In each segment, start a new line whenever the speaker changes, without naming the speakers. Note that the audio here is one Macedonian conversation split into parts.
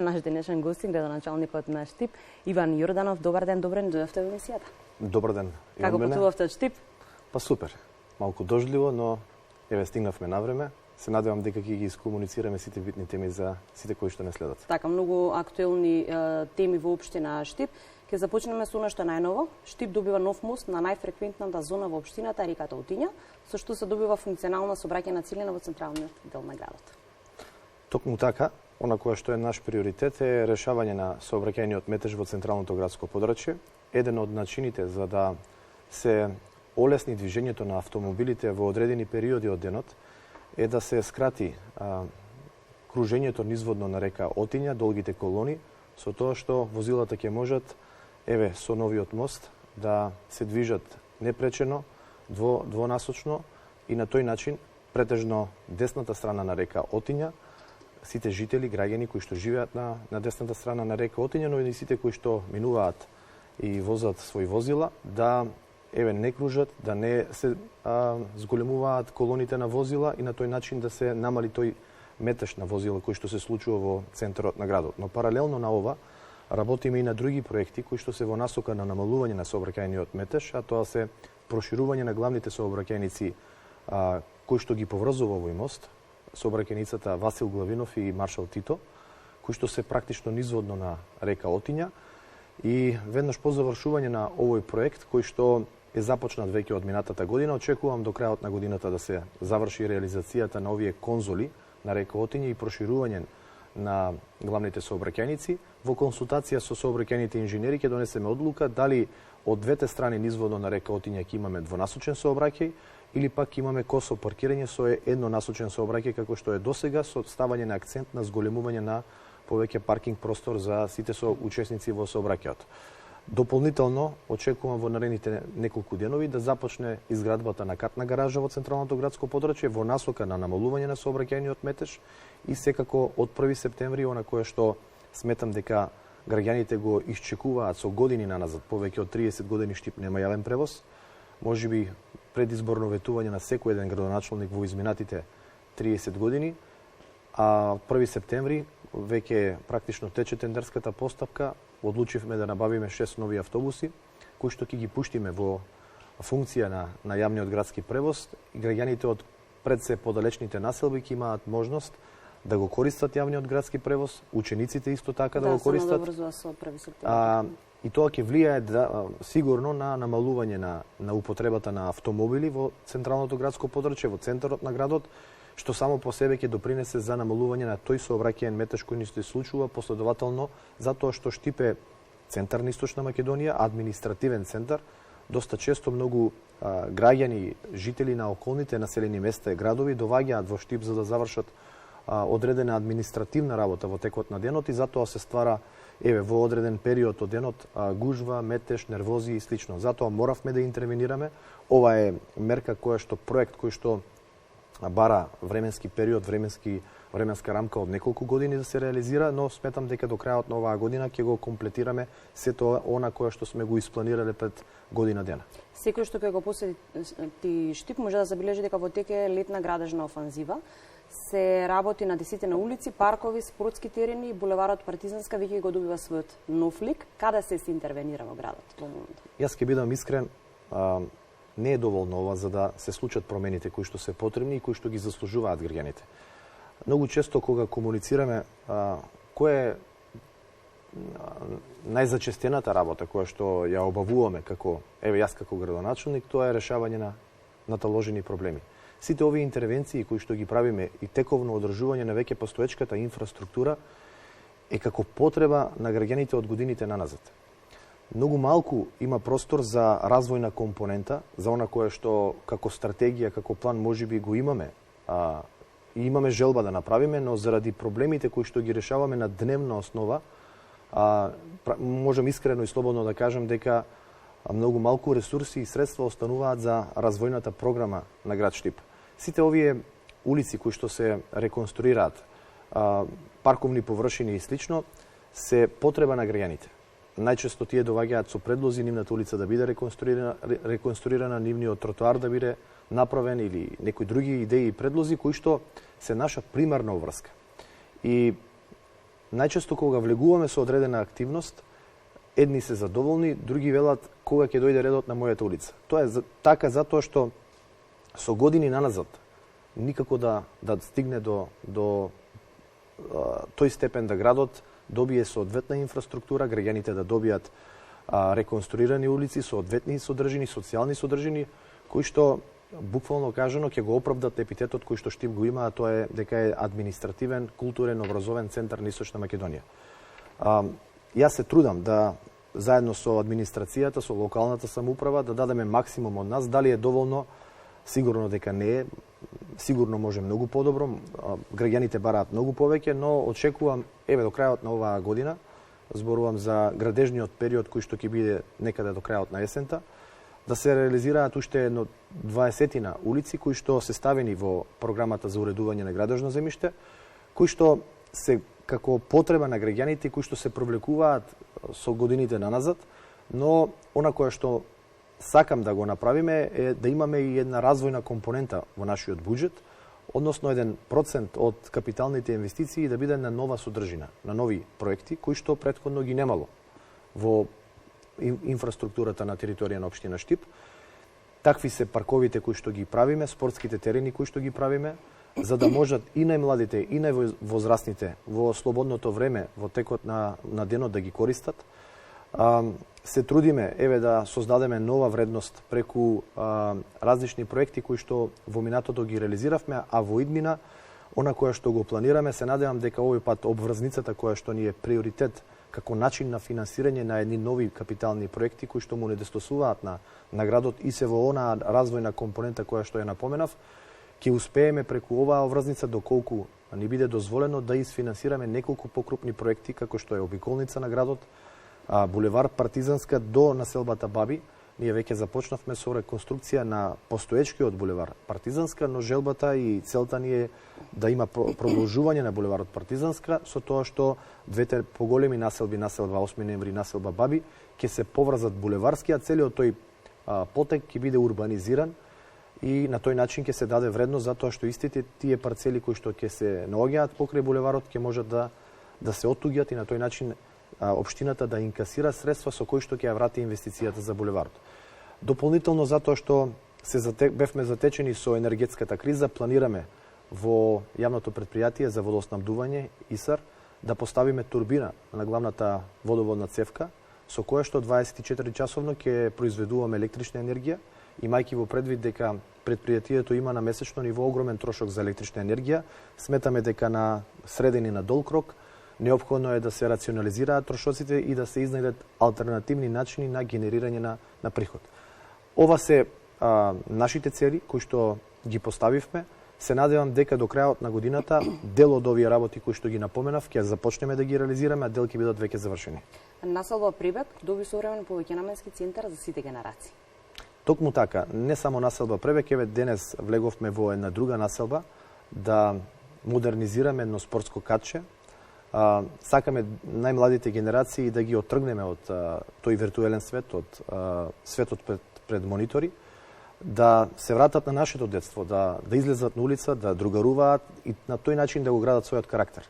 Наш денешен гостин, градоначалникот на Штип, Иван Јорданов. Добар ден, добре дојдовте во емисијата.
Добар ден.
Како патувавте од Штип?
Па супер. Малку дождливо, но еве стигнавме на време. Се надевам дека ќе ги искомуницираме сите битни теми за сите кои што не следат.
Така, многу актуелни теми во општина Штип. Ќе започнеме со нешто најново. Штип добива нов мост на најфреквентната зона во општината, реката Отиња, со што се добива функционална сообраќајна целина во централниот дел на градот.
Токму така, она кое што е наш приоритет е решавање на сообраќајниот метеж во централното градско подрачје. Еден од начините за да се олесни движењето на автомобилите во одредени периоди од денот е да се скрати кружењето низводно на река Отиња, долгите колони, со тоа што возилата ќе можат, еве, со новиот мост, да се движат непречено, двонасочно и на тој начин, претежно десната страна на река Отиња, сите жители, граѓани кои што живеат на десната страна на река Отиња, но и сите кои што минуваат и возат своји возила, да не кружат, да не се зголемуваат колоните на возила и на тој начин да се намали тој метеж на возила кој што се случува во центарот на градот. Но паралелно на ова работиме и на други проекти кои што се во насока на намалување на сообраќајниот метеж, а тоа се проширување на главните сообраќајници кои што ги поврзува овој мост, сообраќајницата Васил Главинов и Маршал Тито, кои што се практично низводно на река Отиња. И веднаш по завршување на овој проект, кој што е започнат веќе од минатата година, очекувам до крајот на годината да се заврши реализацијата на овие конзоли на река Отиња и проширување на главните сообраќајници. Во консултација со сообраќајните инженери ќе донесеме одлука дали од двете страни низводно на река Отиња ќе имаме двонасочен сообраќај или пак имаме косо паркирање со еднонасочен сообраќај како што е досега, со ставање на акцент на зголемување на повеќе паркинг простор за сите учесници во сообраќајот. Дополнително очекувам во наредните неколку денови да започне изградбата на катна гаража во централното градско подрачје во насока на намалување на сообраќајниот метеж и секако од 1 септември, она кое што сметам дека граѓаните го исчекуваат со години наназад, повеќе од 30 години Штип нема јавен превоз. Можеби предизборно ветување на секој еден градоначалник во изминатите 30 години, а 1 септември веќе практично тече тендерската постапка. Одлучивме да набавиме 6 нови автобуси, кои што ќе ги пуштиме во функција на јавниот градски превоз и граѓаните од пред се подалечните населби ќе имаат можност да го користат јавниот градски превоз, учениците исто така да го користат. И тоа ќе влијае сигурно на намалување на употребата на автомобили во централното градско подрачје, во центарот на градот, што само по себе ќе допринесе за намалување на тој сообраќајен метеж кој ни се случува последователно, затоа што Штип е центар на Источна Македонија, административен центар. Доста често многу граѓани, жители на околните населени места и градови доваѓаат во Штип за да завршат одредена административна работа во текот на денот и затоа се ствара во одреден период од денот гужва, метеж, нервози и слично. Затоа моравме да интервенираме. Ова е мерка проект кој што бара временски период, временска рамка од неколку години да се реализира, но сметам дека до крајот на оваа година ќе го комплетираме сето она кое што сме го испланирале пред година дена.
Секој што ќе го посети Штип може да забележи дека во тек е летна градежна офанзива. Се работи на десетина улици, паркови, спортски терени, булеварот Партизанска веќе го добива својот нов лик. Каде се интервенира во градот во моментот?
Јас ќе бидам искрен, не е доволно ова за да се случат промените кои што се потребни и кои што ги заслужуваат граѓаните. Многу често кога комуницираме која е најзачестената работа која што ја обавуваме јас како градоначалник, тоа е решавање на наталожени проблеми. Сите овие интервенции кои што ги правиме и тековно одржување на веќе постоечката инфраструктура е како потреба на граѓаните од годините наназад. Многу малку има простор за развојна компонента, за она кое што како стратегија, како план можеби го имаме и имаме желба да направиме, но заради проблемите кои што ги решаваме на дневна основа, можам искрено и слободно да кажам дека многу малку ресурси и средства остануваат за развојната програма на град Штип. Сите овие улици кои што се реконструираат, парковни површини и слично, се потреба на граѓаните. Најчесто тие доваѓаат со предлози нивната улица да биде реконструирана, нивниот тротоар да биде направен или некои други идеи и предлози кои што се наша примарна обврска. И најчесто кога влегуваме со одредена активност, едни се задоволни, други велат кога ќе дојде редот на мојата улица. Тоа е така затоа што со години наназад никако да стигне до тој степен да градот добие соодветна инфраструктура, граѓаните да добијат реконструирани улици, соодветни содржини, социјални содржини, кои што буквално кажано ќе го оправдат епитетот кој што Штип го има, а тоа е дека е административен, културен, образовен центар на Источна Македонија. Јас се трудам да заедно со администрацијата, со локалната самоуправа да дадеме максимум од нас, дали е доволно, сигурно дека не е, сигурно може многу подобро, граѓаните бараат многу повеќе, но очекувам еве до крајот на оваа година, зборувам за градежниот период кој што ќе биде некаде до крајот на есента, да се реализираат уште едно 20 улици кои што се ставени во програмата за уредување на градежно земјиште, кои што се како потреба на граѓаните, кои што се провлекуваат со годините наназад, но она кое што сакам да го направиме е да имаме и една развојна компонента во нашиот буџет, односно 1% од капиталните инвестиции да биде на нова содржина, на нови проекти кои што претходно ги немало во инфраструктурата на територија на општина Штип. Такви се парковите кои што ги правиме, спортските терени кои што ги правиме, за да можат и најмладите и највозрастните во слободното време, во текот на денот да ги користат. Се трудиме да создадеме нова вредност преку различни проекти кои што во минатото ги реализиравме, а во иднина она кое што го планираме, се надевам дека овој пат обврзницата која што ни е приоритет како начин на финансирање на едни нови капитални проекти кои што му недостасуваат на градот и се во онаа развојна компонента која што ја напоменав, ќе успееме преку оваа обврзница доколку ни биде дозволено да isfinansirаме неколку покрупни проекти како што е обиколница на градот, булевар Партизанска до населбата Баби. Ние веќе започнавме со реконструкција на постоечкиот булевар Партизанска, но желбата и целта ни е да има продолжување на булеварот Партизанска со тоа што двете поголеми населби, населба 8 ноември и населба Баби, ќе се поврзат булеварски, а целиот тој потек ќе биде урбанизиран и на тој начин ќе се даде вредност затоа што истите тие парцели кои што ќе се наоѓаат покрај булеварот ќе можат да се оттуѓат и на тој начин општината да инкасира средства со кои што ќе ја врати инвестицијата за булеварот. Дополнително затоа што бевме затечени со енергетската криза, планираме во јавното претпријатие за водоснабдување ИСАР да поставиме турбина на главната водоводна цевка со која што 24 часовно ќе произведуваме електрична енергија, имајќи во предвид дека претпријатието има на месечно ниво огромен трошок за електрична енергија. Сметаме дека на среден и на долг рок неопходно е да се рационализираат трошоците и да се изнајдат алтернативни начини на генерирање на приход. Ова се нашите цели кои што ги поставивме. Се надевам дека до крајот на годината дел од овие работи кои што ги напоменав ќе започнеме да ги реализираме, а дел ќе бидат веќе завршени.
Населба Прибег доби современ повеќенаменски центар за сите генерации.
Токму така, не само населба Пребек, еве денес влеговме во една друга населба да модернизираме едно спортско катче. Сакаме најмладите генерации да ги оттргнеме од тој виртуелен свет, од светот пред монитори, да се вратат на нашето детство, да излезат на улица, да другаруваат и на тој начин да го градат својот карактер.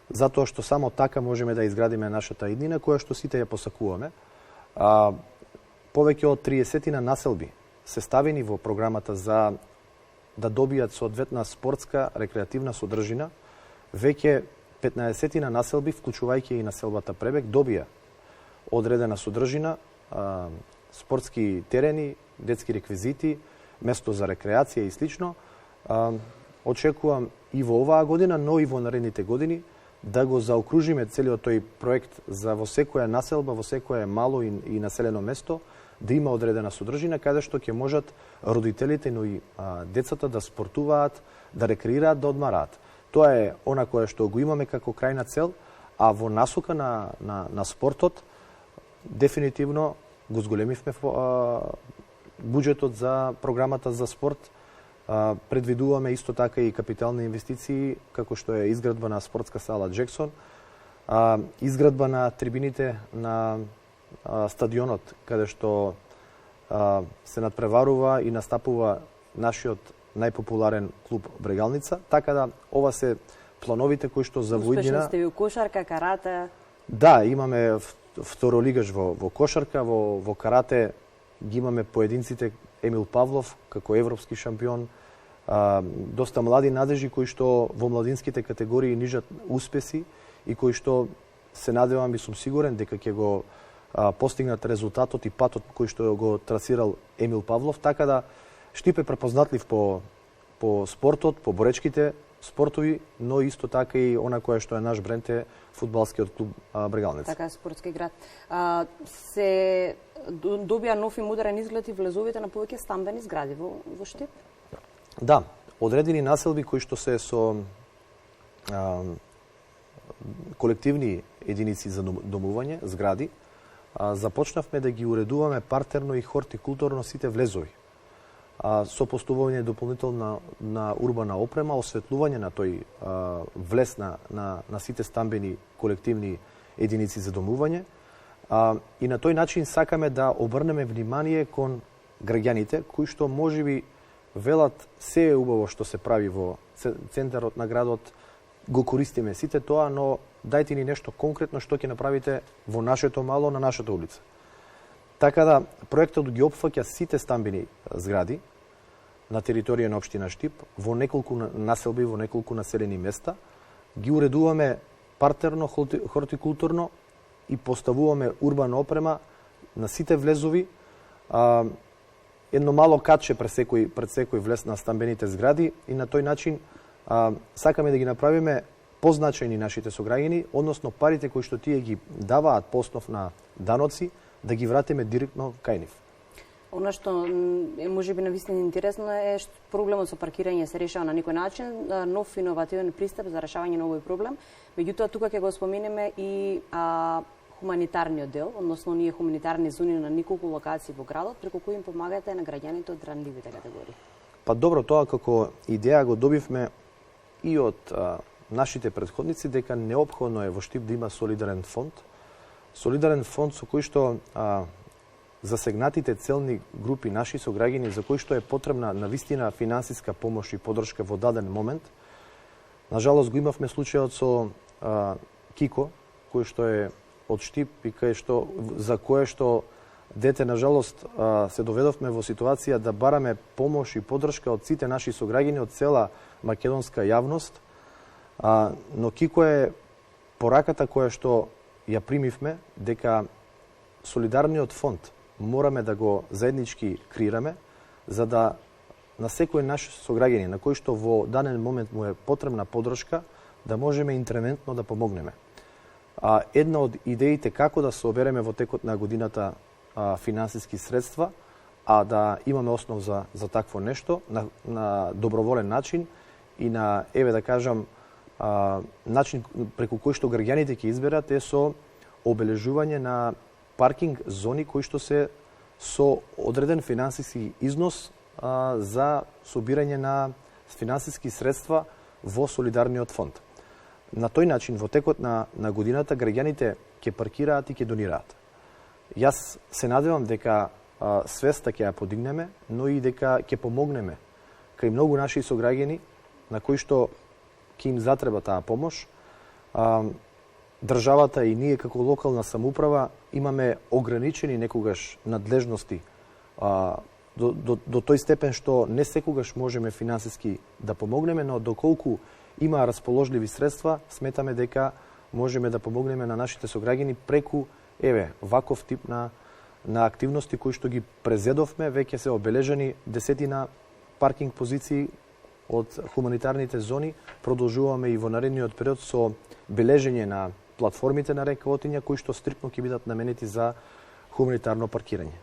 Затоа што само така можеме да изградиме нашата иднина, која што сите ја посакуваме. Повеќе од 30 населби се ставени во програмата за да добијат соодветна спортска, рекреативна содржина. Веќе 15 населби, вклучувајќи и населбата Пребек, добија одредена содржина, спортски терени, детски реквизити, место за рекреација и слично. Очекувам и во оваа година, но и во наредните години да го заокружиме целиот тој проект за во секоја населба, во секое мало и населено место, да има одредена содржина каде што ќе можат родителите, но и децата да спортуваат, да рекреираат, да одмараат. Тоа е она кое што го имаме како крајна цел, а во насока на спортот дефинитивно го зголемивме буџетот за програмата за спорт. Предвидуваме исто така и капитални инвестиции, како што е изградба на спортска сала Джексон, изградба на трибините на стадионот, каде што се надпреварува и настапува нашиот најпопуларен клуб Брегалница, така да ова се плановите кои што за во иднина.
Успешни сте и у кошарка, карате.
Да, имаме второлигаш во кошарка, во карате ги имаме поединците Емил Павлов како европски шампион, доста млади надежи кои што во младинските категории нижат успеси и кои што се надевам и сум сигурен дека ќе го постигнат резултатот и патот кој што го трасирал Емил Павлов, така да Штип е препознатлив по спортот, по боречките спортови, но исто така и она која што е наш бренд е фудбалскиот клуб Брегалница.
Така е, спортски град. Се добија нов и модерен изглед и влезовите на повеќе стамбени згради во Штип?
Да, одредени населби кои што се со колективни единици за домување, згради, започнавме да ги уредуваме партерно и хортикултурно сите влезови. Со поставување дополнителна на урбана опрема, осветлување на тој влез на сите стамбени колективни единици за домување. И на тој начин сакаме да обрнеме внимание кон граѓаните кои што можеби велат се е убаво што се прави во центарот на градот, го користиме сите тоа, но дајте ни нешто конкретно што ќе направите во нашето мало, на нашата улица. Така да, проектот ги опфаќа сите стамбени згради на територија на општина Штип, во неколку населби, во неколку населени места, ги уредуваме партерно, хортикултурно и поставуваме урбана опрема на сите влезови, едно мало катче пред секој влез на стамбените згради и на тој начин сакаме да ги направиме позначајни нашите сограѓани, односно парите кои што тие ги даваат по основ на даноци, да ги вратиме директно кај нив.
Она што е можеби навистина интересно е што проблемот со паркирање се решава на некој начин, нов иновативен пристап за решавање на овој проблем. Меѓутоа тука ќе го споменеме и хуманитарниот дел, односно ние хуманитарни зони на неколку локации во градот, преку кои им помагате на граѓаните од ранливите категории. Па
добро, тоа како идеја го добивме и од нашите претходници дека неопходно е во Штип да има солидарен фонд. Солидарен фонд со кој што засегнатите целни групи наши сограѓани за кои што е потребна навистина финансиска помош и поддршка во даден момент. Нажалост го имавме случајот со Кико, кој што е од Штип и за кое што дете нажалост се доведовме во ситуација да бараме помош и поддршка од сите наши сограѓани, од цела македонска јавност. Но Кико е пораката која што ја примивме дека солидарниот фонд мораме да го заеднички креираме за да на секој наш сограѓани на кој што во даден момент му е потребна поддршка да можеме интервентно да помогнеме. Една од идеите како да собереме во текот на годината финансиски средства, а да имаме основ за такво нешто на доброволен начин и на, еве да кажам, начин преку кој што граѓаните ќе изберат е со обележување на паркинг зони кои што се со одреден финансиски износ за собирање на финансиски средства во солидарниот фонд. На тој начин, во текот на годината, граѓаните ќе паркираат и ќе донираат. Јас се надевам дека свеста ќе ја подигнеме, но и дека ќе помогнеме кај многу наши сограѓани на кои што ќе им затреба таа помош. Државата и ние како локална самоуправа имаме ограничени некогаш надлежности до тој степен што не секогаш можеме финансиски да помогнеме, но доколку има расположливи средства, сметаме дека можеме да помогнеме на нашите сограѓани преку ваков тип на активности кои што ги презедовме, веќе се обележени десетина паркинг позиции од хуманитарните зони. Продолжуваме и во наредниот период со бележење на платформите на река Отиња кои што стриктно ќе бидат наменети за хуманитарно паркирање.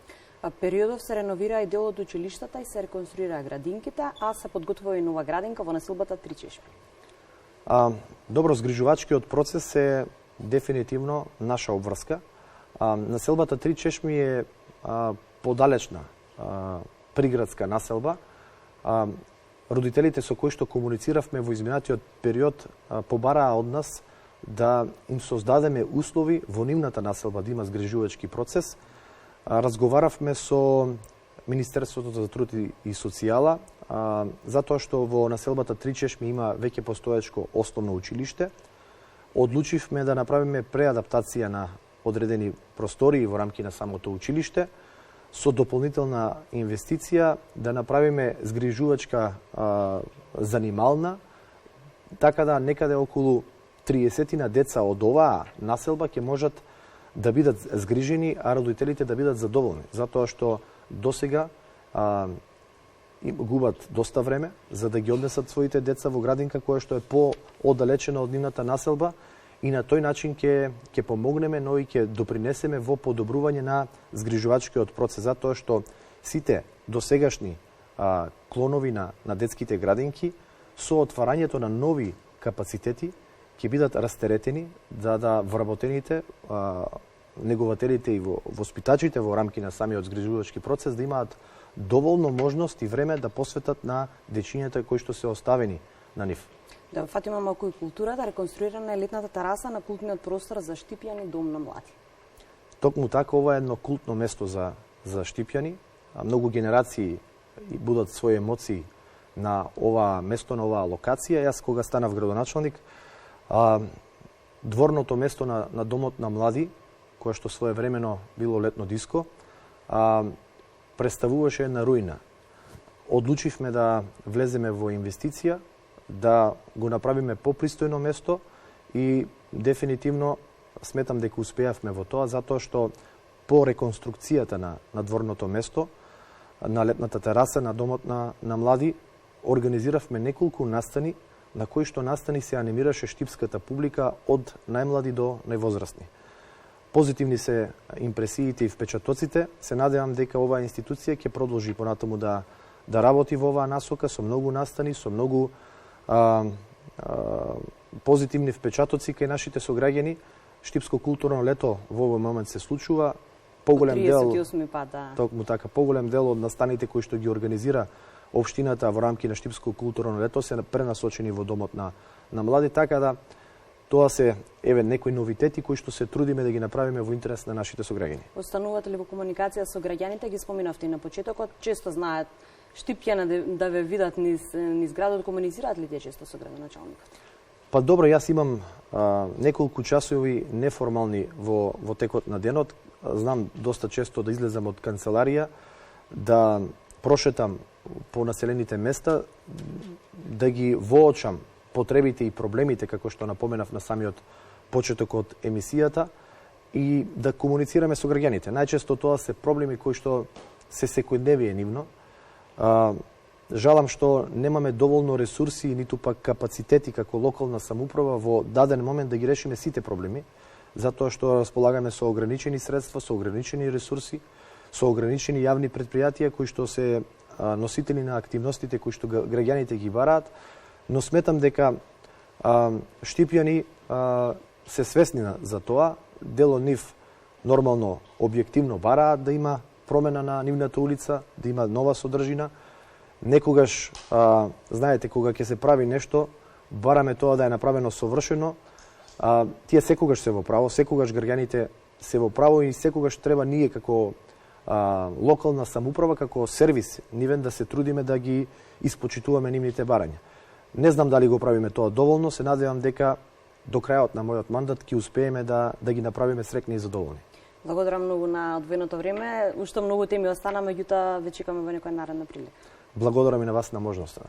Периодов се реновира и дел од училиштата и се реконструира градинките, а се подготвува и нова градинка во населбата Три чешми.
Добро, згрижувачкиот процес е дефинитивно наша обврска. Населбата Три чешми е подалечна приградска населба. Родителите со кои што комунициравме во изминатиот период побараа од нас да им создадеме услови во нивната населба да има згрижувачки процес. Разговаравме со Министерството за труд и социјала, затоа што во населбата Тричешми има веќе постоечко основно училиште. Одлучивме да направиме преадаптација на одредени простории во рамки на самото училиште, со дополнителна инвестиција да направиме згрижувачка занимална, така да некаде околу 30 деца од оваа населба ќе можат да бидат згрижени, а родителите да бидат задоволни, затоа што досега губат доста време за да ги однесат своите деца во градинка која што е по-оддалечена од нивната населба, и на тој начин ќе помогнеме, но и ќе допринесеме во подобрување на згрижувачкиот процес, затоа што сите досегашни клонови на детските градинки со отварањето на нови капацитети ќе бидат растеретени, да вработените негователите и воспитачите во рамки на самиот згрижувачки процес да имаат доволно можност и време да посветат на дечињата кои што се оставени на нив.
Да фатиме малку и културата, реконструирана е летната тераса на култниот простор за Штипјани дом на млади.
Токму така, ова е едно култно место за Штипјани. Многу генерации будат своји емоции на ова место, на оваа локација. Јас кога станав градоначалник, дворното место на домот на млади, кое што своевремено било летно диско, представуваше една руина. Одлучивме да влеземе во инвестиција, да го направиме попристојно место и дефинитивно сметам дека успеавме во тоа, затоа што по реконструкцијата на дворното место, на летната тераса, на домот на млади, организиравме неколку настани, на кои што настани се анимираше штипската публика од најмлади до највозрастни. Позитивни се импресиите и впечатоците. Се надевам дека оваа институција ќе продолжи понатаму да работи во оваа насока со многу настани, со многу позитивни впечатоци кај нашите сограѓани. Штипско културно лето во овој момент се случува. Поголем дел, токму така, поголем дел од настаните кои што ги организира општината во рамки на Штипско културно лето се пренасочени во домот на млади, така да тоа се некои новитети кои што се трудиме да ги направиме во интерес на нашите сограѓани.
Останувате ли во комуникација со граѓаните? Ги споминавте и на почетокот. Често знаат Штипјана да ве видат низ градот, комуницираат ли тие често со градоначалникот?
Па добро, јас имам неколку часови неформални во текот на денот. Знам доста често да излезам од канцеларија, да прошетам по населените места, да ги воочам потребите и проблемите, како што напоменав на самиот почеток од емисијата, и да комуницираме со граѓаните. Најчесто тоа се проблеми кои што се секојдневие нивно. Жалам што немаме доволно ресурси, ниту пак капацитети како локална самоуправа во даден момент да ги решиме сите проблеми, затоа што располагаме со ограничени средства, со ограничени ресурси, со ограничени јавни предпријатија кои што се носители на активностите кои што граѓаните ги бараат, но сметам дека Штипјани се свесни за тоа, дел од нив нормално, објективно бараат да има промена на нивната улица, да има нова содржина. Некогаш, знаете, кога ќе се прави нешто, бараме тоа да е направено совршено. Тие секогаш се во право, секогаш граѓаните се во право и секогаш треба ние како локална самоуправа, како сервис нивен да се трудиме да ги испочитуваме нивните барања. Не знам дали го правиме тоа доволно, се надевам дека до крајот на мојот мандат ќе успееме да ги направиме среќни и задоволни.
Благодарам многу на одвоеното време. Уште многу теми остана, меѓутоа ве чекаме во некоја наредна прилика.
Благодарам и на вас на можноста.